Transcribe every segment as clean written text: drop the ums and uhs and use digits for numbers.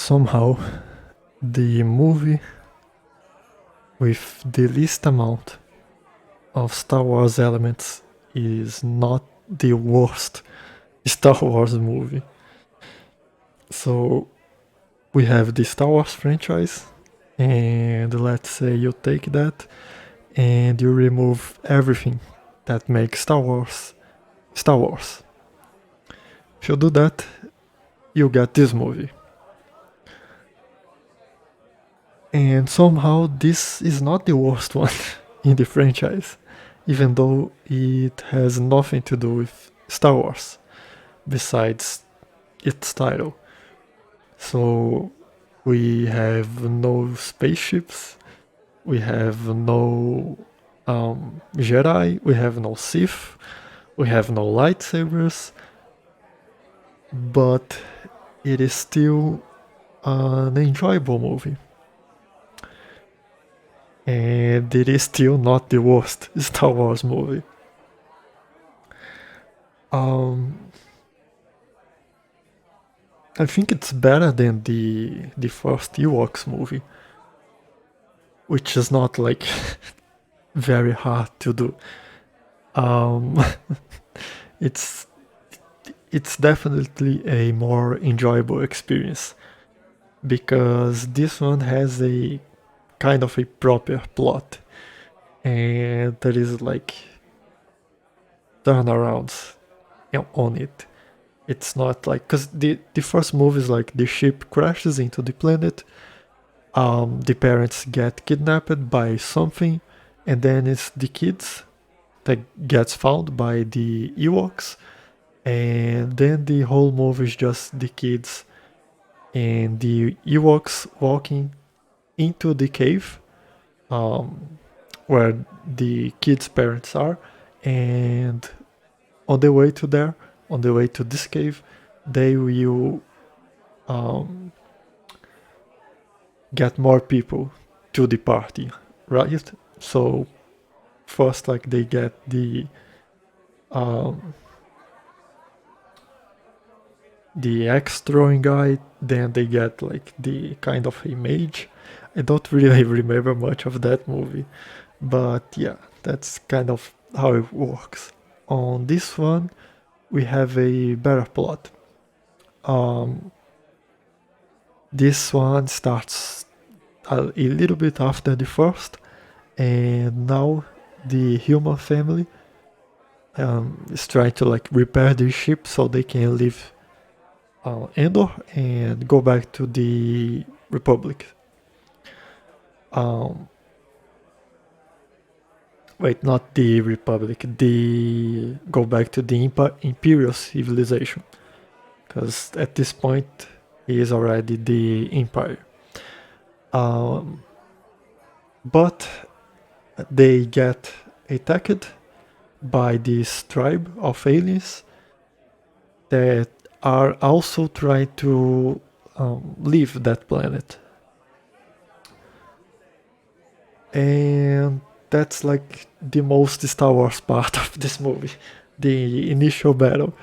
Somehow, the movie with the least amount of Star Wars elements is not the worst Star Wars movie. So we have the Star Wars franchise, and let's say you take that and you remove everything that makes Star Wars Star Wars. If you do that, you get this movie. And somehow this is not the worst one in the franchise, even though it has nothing to do with Star Wars besides its title. So we have no spaceships, we have no Jedi, we have no Sith, we have no lightsabers, but it is still an enjoyable movie. And it is still not the worst Star Wars movie. I think it's better than the first Ewoks movie, which is not like very hard to do. It's definitely a more enjoyable experience because this one has a kind of a proper plot, and there is like turnarounds on it. It's not like, because the first movie is like the ship crashes into the planet, the parents get kidnapped by something, and then it's the kids that gets found by the Ewoks, and then the whole movie is just the kids and the Ewoks walking into the cave where the kids' parents are, and on the way to this cave, they will get more people to the party, right? So first, like, they get the axe-throwing guy, then they get like the kind of a mage. I don't really remember much of that movie, but yeah, that's kind of how it works. On this one, we have a better plot. This one starts a little bit after the first, and now the human family is trying to like repair the ship so they can leave Endor and go back to the Republic. Wait, not the Republic. Go back to the Imperial civilization, because at this point he is already the Empire. But they get attacked by this tribe of aliens that are also trying to leave that planet. And that's like the most Star Wars part of this movie, the initial battle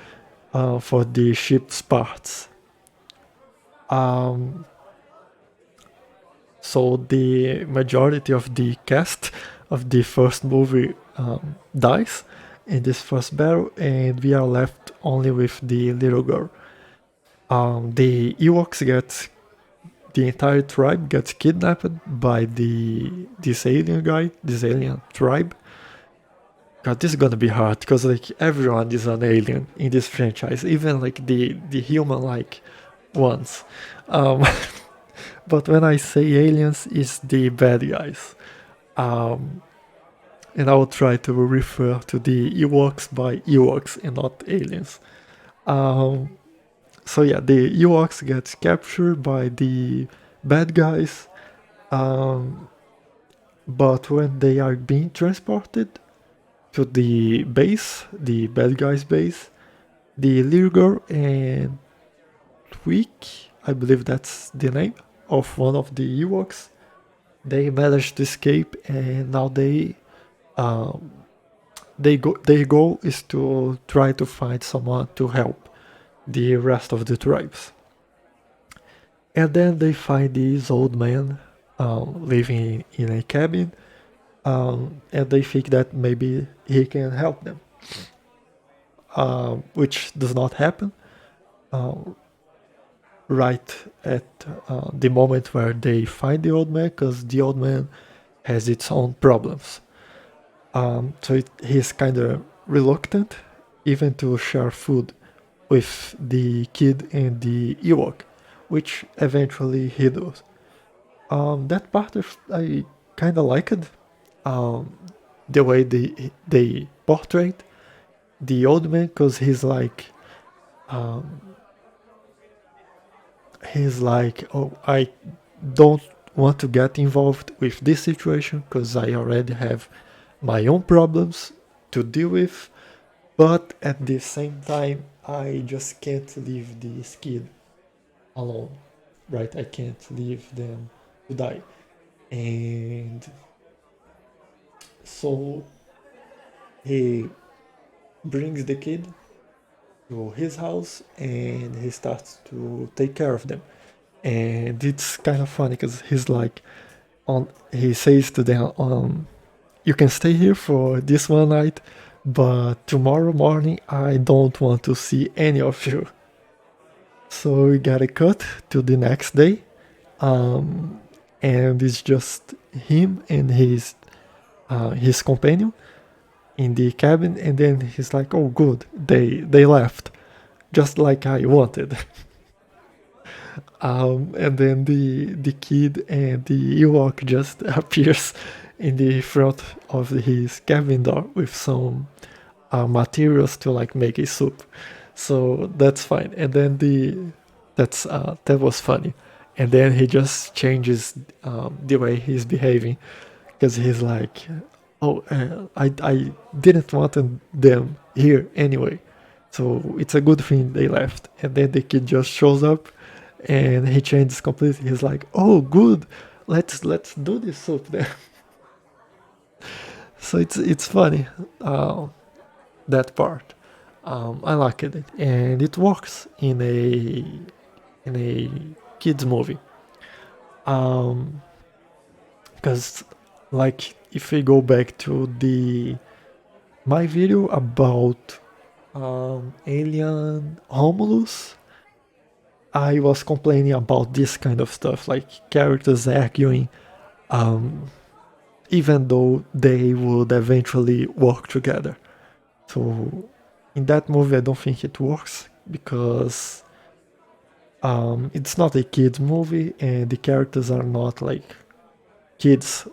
for the ship's parts. So the majority of the cast of the first movie dies in this first battle, and we are left only with the little girl. The Ewoks the entire tribe gets kidnapped by this alien tribe. God, this is gonna be hard because like everyone is an alien in this franchise, even like the human-like ones. But when I say aliens, it's the bad guys. And I will try to refer to the Ewoks by Ewoks and not aliens. So yeah, the Ewoks get captured by the bad guys, but when they are being transported to the base, the bad guys' base, the little girl and Tweak, I believe that's the name of one of the Ewoks, they managed to escape, and now their goal is to try to find someone to help the rest of the tribes. And then they find this old man living in a cabin, and they think that maybe he can help them, which does not happen uh, right at the moment where they find the old man, because the old man has its own problems. So he's kind of reluctant even to share food with the kid and the Ewok, which eventually he does. That part of I kind of liked. Um, the way they portrayed the old man, because um, he's like, oh, I don't want to get involved with this situation because I already have my own problems to deal with, but at the same time I just can't leave this kid alone, right? I can't leave them to die. And so he brings the kid to his house and he starts to take care of them. And it's kind of funny because he's like, he says to them, you can stay here for this one night, but tomorrow morning I don't want to see any of you. So we got a cut to the next day, and it's just him and his companion in the cabin, and then he's like, "Oh, good, they left, just like I wanted." And then the kid and the Ewok just appears in the front of his cabin door with some materials to like make a soup. So that's fine. And then that was funny. And then he just changes the way he's behaving because he's like, "Oh, I didn't want them here anyway, so it's a good thing they left." And then the kid just shows up, and he changes completely. He's like, "Oh, good, let's do this soup then." So it's funny, that part. I like it, and it works in a kids movie. Um, because like if we go back to the my video about Alien Romulus, I was complaining about this kind of stuff, like characters arguing, um, even though they would eventually work together. So in that movie, I don't think it works because it's not a kids movie, and the characters are not like kids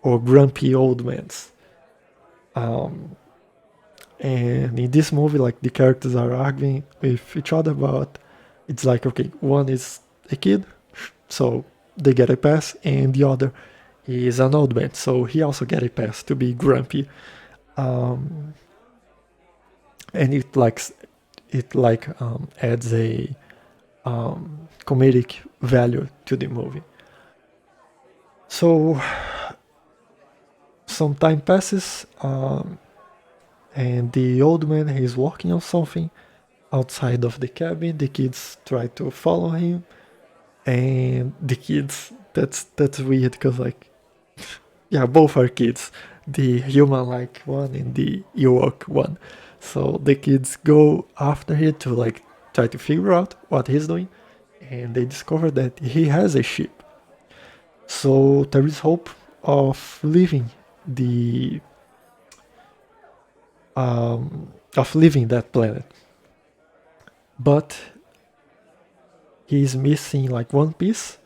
or grumpy old men. Um, and in this movie, like the characters are arguing with each other, but it's like, okay, one is a kid, so they get a pass, and the other is an old man, so he also get a pass to be grumpy. Um, and it adds a comedic value to the movie. So some time passes, and the old man is working on something outside of the cabin. The kids try to follow him, and the kids, that's weird because like, yeah, both are kids, the human like one and the Ewok one. So the kids go after him to like try to figure out what he's doing, and they discover that he has a ship. So there is hope of leaving the that planet, but he's missing like one piece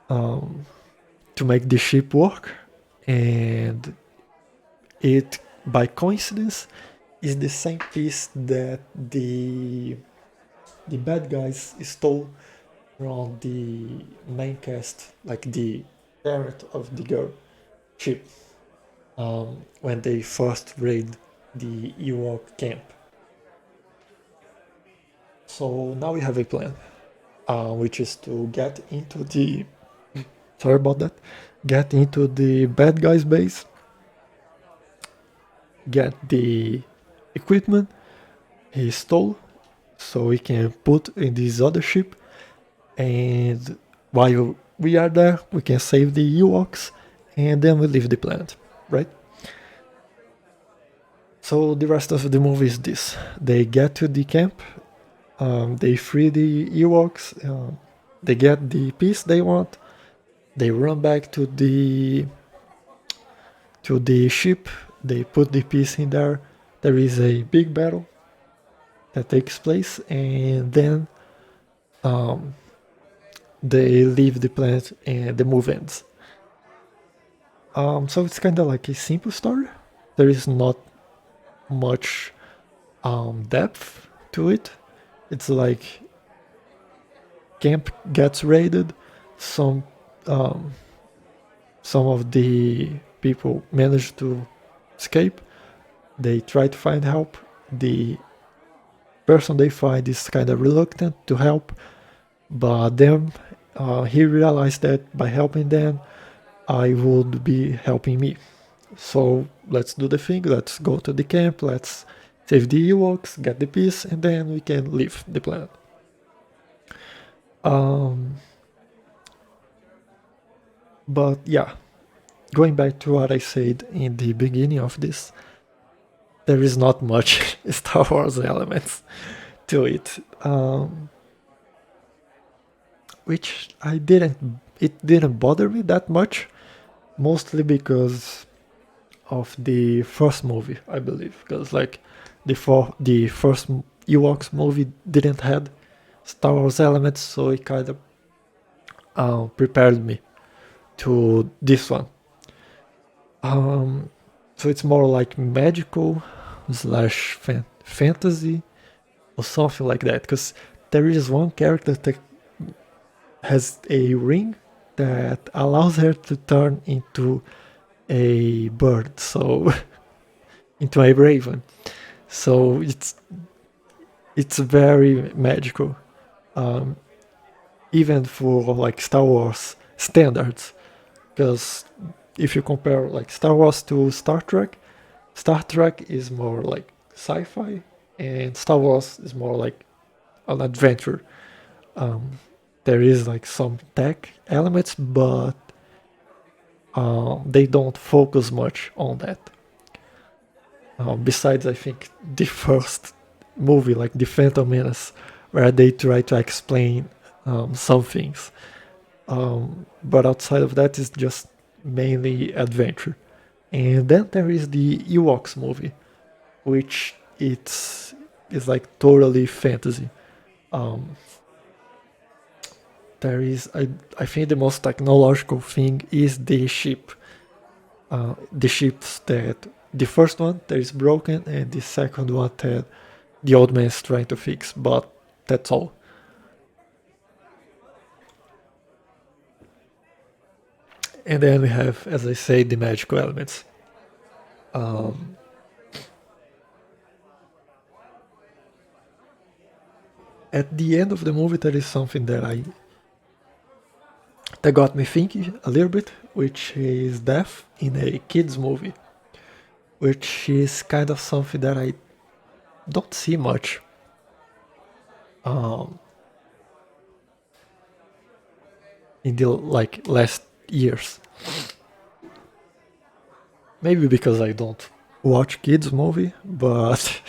to make the ship work, and it by coincidence is the same piece that the bad guys stole from the main cast, like the parent of the girl ship, when they first raid the Ewok camp. So now we have a plan, which is to get into the sorry about that, get into the bad guys base, get the equipment he stole, so we can put in this other ship, And while we are there, we can save the Ewoks, and then we leave the planet, right? So the rest of the movie is this: they get to the camp, they free the Ewoks, they get the piece they want, they run back to the ship, they put the piece in there. There is a big battle that takes place, and then they leave the planet and the movie ends. So it's kind of like a simple story. There is not much depth to it. It's like camp gets raided, some of the people manage to escape. They try to find help. The person they find is kind of reluctant to help, but then he realized that by helping them, I would be helping me. So let's do the thing. Let's go to the camp. Let's save the Ewoks, get the piece, and then we can leave the planet. But yeah, going back to what I said in the beginning of this, there is not much Star Wars elements to it, which it didn't bother me that much, mostly because of the first movie, I believe, because like the first Ewoks movie didn't have Star Wars elements, so it kind of prepared me to this one. So it's more like magical slash fantasy or something like that, because there is one character that has a ring that allows her to turn into a bird, so into a raven. So it's very magical, even for like Star Wars standards. Because if you compare like Star Wars to Star Trek is more like sci-fi, and Star Wars is more like an adventure. There is like some tech elements, but they don't focus much on that. Besides, I think the first movie, like The Phantom Menace, where they try to explain some things. But outside of that, it's just mainly adventure. And then there is the Ewoks movie, which is like totally fantasy. There is, I think the most technological thing is the ship. The ships that the first one that is broken, and the second one that the old man is trying to fix, but that's all. And then we have, as I say, the magical elements. At the end of the movie, there is something that got me thinking a little bit, which is death in a kids movie, which is kind of something that I don't see much. In the like last years. Maybe because I don't watch kids movie, but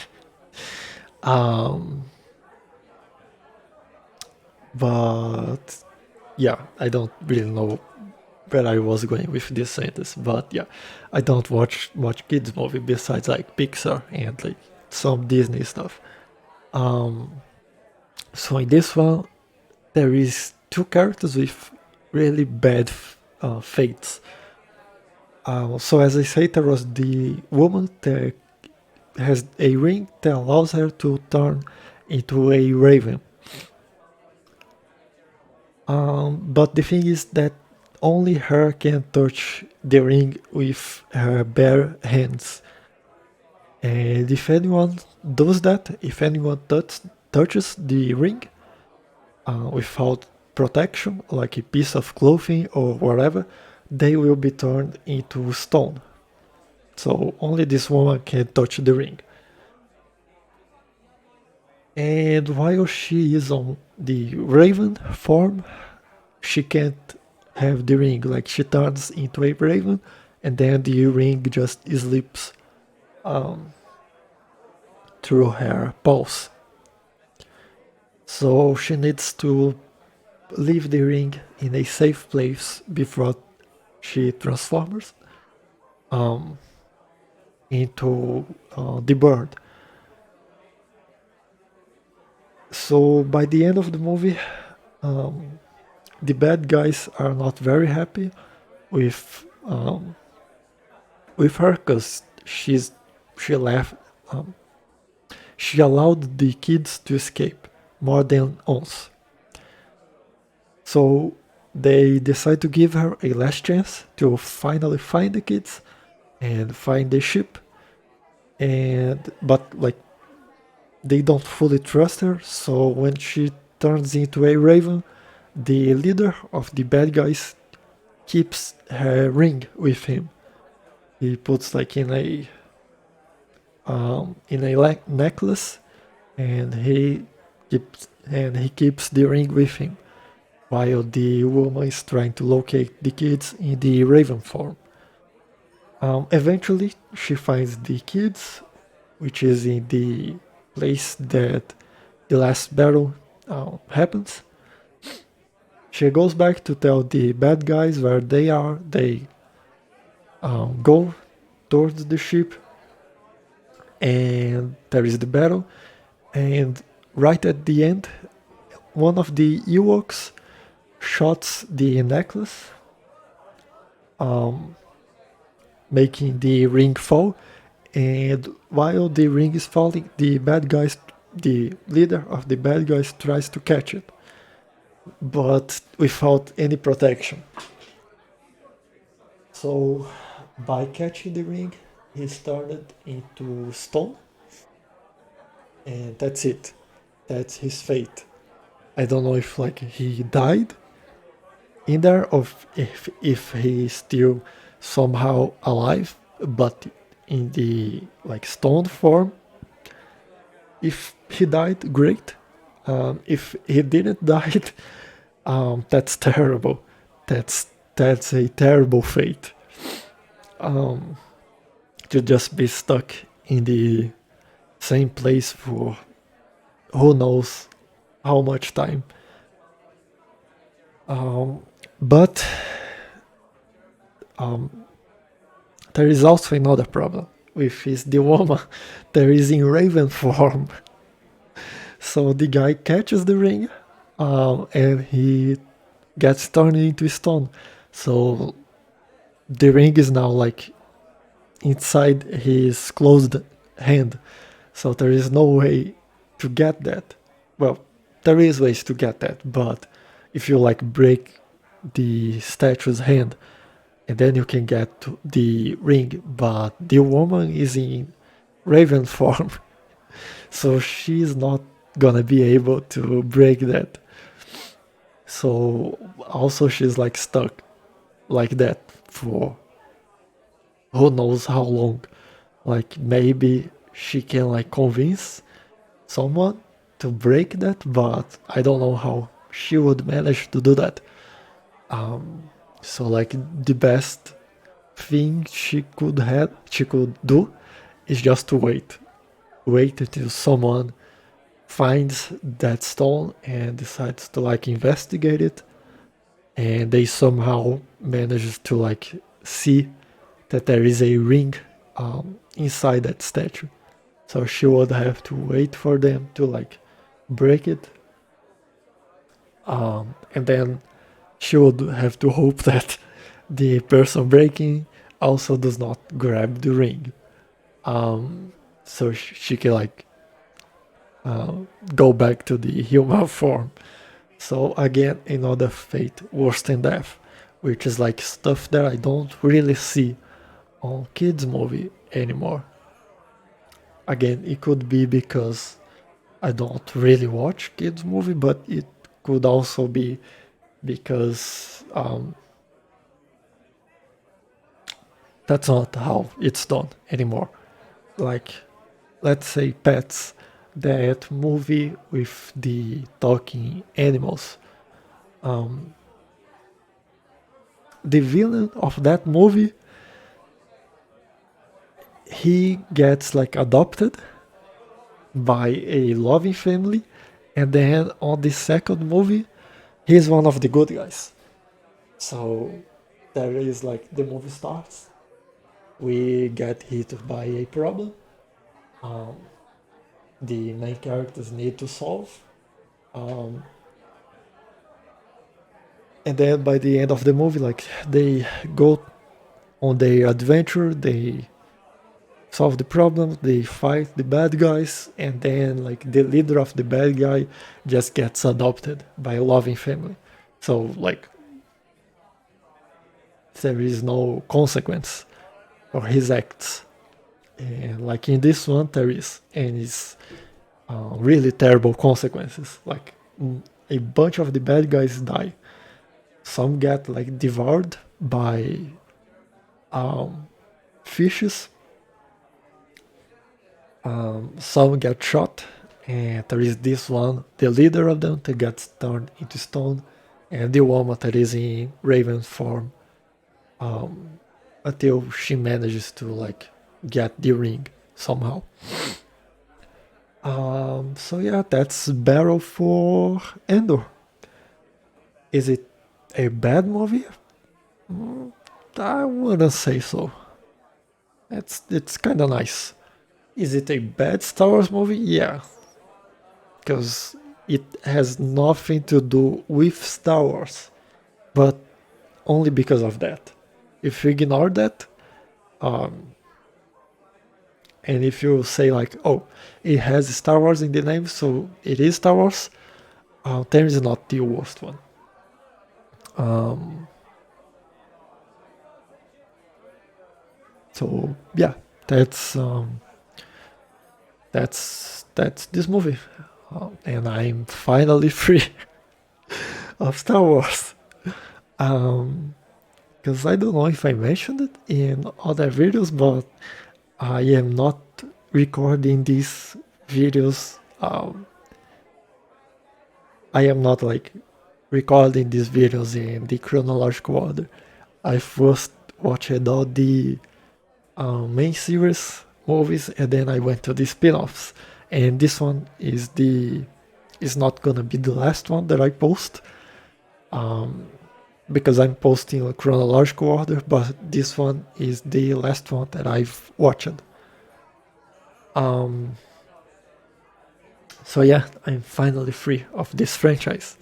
but yeah, I don't really know where I was going with this sentence, but yeah, I don't watch kids movie besides like Pixar and like some Disney stuff. So in this one, there is two characters with really bad fates. So as I said, there was the woman that has a ring that allows her to turn into a raven. But the thing is that only her can touch the ring with her bare hands. And if anyone does that, if anyone touches the ring without protection, like a piece of clothing or whatever, they will be turned into stone. So only this woman can touch the ring. And while she is on the raven form, she can't have the ring. Like she turns into a raven, and then the ring just slips um, through her pulse. So she needs to leave the ring in a safe place before she transforms um, into the bird. So by the end of the movie, um, the bad guys are not very happy with her because she left. Um, she allowed the kids to escape more than once. So they decide to give her a last chance to finally find the kids and find the ship. And but like they don't fully trust her, so when she turns into a raven, the leader of the bad guys keeps her ring with him. He puts like in a necklace, and he keeps the ring with him while the woman is trying to locate the kids in the raven form. Eventually, she finds the kids, which is in the place that the last battle happens. She goes back to tell the bad guys where they are. They go towards the ship, and there is the battle. And right at the end, one of the Ewoks shots the necklace, um, making the ring fall. And while the ring is falling, the leader of the bad guys tries to catch it, but without any protection. So by catching the ring, he turned into stone, and that's it. That's his fate. I don't know if like he died in there or if he's still somehow alive, but in the like stone form. If he died, great. If he didn't die, that's terrible. That's a terrible fate. Um, to just be stuck in the same place for who knows how much time. But there is also another problem with is the woman that is in raven form. So the guy catches the ring, and he gets turned into stone. So the ring is now like inside his closed hand. So there is no way to get that. Well, there is ways to get that, but if you like break the statue's hand, and then you can get the ring. But the woman is in raven form, so she's not gonna be able to break that. So also she's like stuck like that for who knows how long. Like maybe she can like convince someone to break that, but I don't know how she would manage to do that. So like the best thing she could do is just to wait until someone finds that stone and decides to like investigate it, and they somehow manage to like see that there is a ring inside that statue. So she would have to wait for them to like break it, and then she would have to hope that the person breaking also does not grab the ring, so she can like go back to the human form. So again, another fate worse than death, which is like stuff that I don't really see on kids movie anymore. Again, it could be because I don't really watch kids movie, but it could also be because that's not how it's done anymore. Like, let's say pets that movie with the talking animals. Um, the villain of that movie, he gets like adopted by a loving family, and then on the second movie, he's one of the good guys. So there is like the movie starts, we get hit by a problem. Um, the main characters need to solve. Um, and then by the end of the movie, like they go on their adventure, they solve the problem, they fight the bad guys, and then like the leader of the bad guy just gets adopted by a loving family. So like there is no consequence for his acts. And like in this one, there is, and it's really terrible consequences. Like a bunch of the bad guys die. Some get like devoured by fishes. Some get shot, and there is this one, the leader of them, that gets turned into stone, and the woman that is in raven form, until she manages to like get the ring somehow. So yeah, that's Battle for Endor. Is it a bad movie? I wouldn't say so. It's kind of nice. Is it a bad Star Wars movie? Yeah, because it has nothing to do with Star Wars, but only because of that. If you ignore that, and if you say like, oh, it has Star Wars in the name, so it is Star Wars, then it's not the worst one. So yeah, that's um, that's this movie, and I'm finally free of Star Wars. Um, because I don't know if I mentioned it in other videos, but I am not recording these videos. I am not like recording these videos in the chronological order. I first watched all the main series movies, and then I went to the spin-offs. And this one is not gonna be the last one that I post, because I'm posting a chronological order, but this one is the last one that I've watched. So yeah, I'm finally free of this franchise.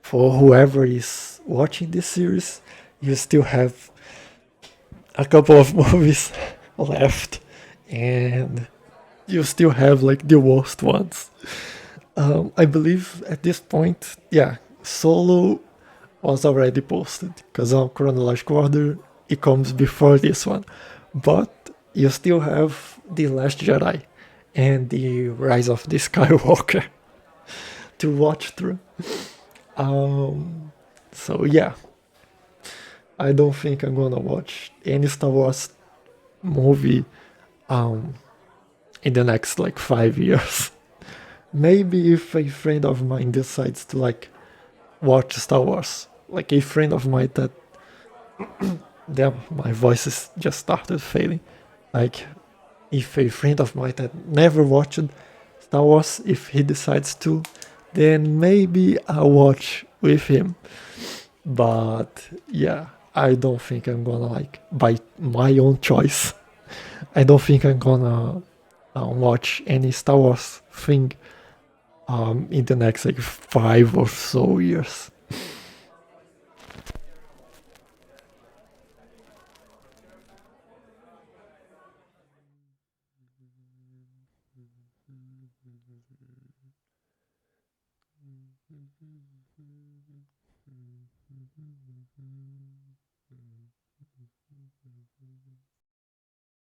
For whoever is watching this series, you still have a couple of movies left, and you still have like the worst ones. I believe at this point, yeah, Solo was already posted because on chronological order it comes before this one, but you still have the Last Jedi and the Rise of the Skywalker to watch through. So yeah, I don't think I'm gonna watch any Star Wars movie in the next like 5 years. Maybe if a friend of mine decides to like watch Star Wars, like a friend of mine that, damn, my voice is just started fading. Like if a friend of mine that never watched Star Wars, if he decides to, then maybe I'll watch with him. But yeah, I don't think I'm gonna like by my own choice. I don't think I'm gonna watch any Star Wars thing in the next like 5 or so years.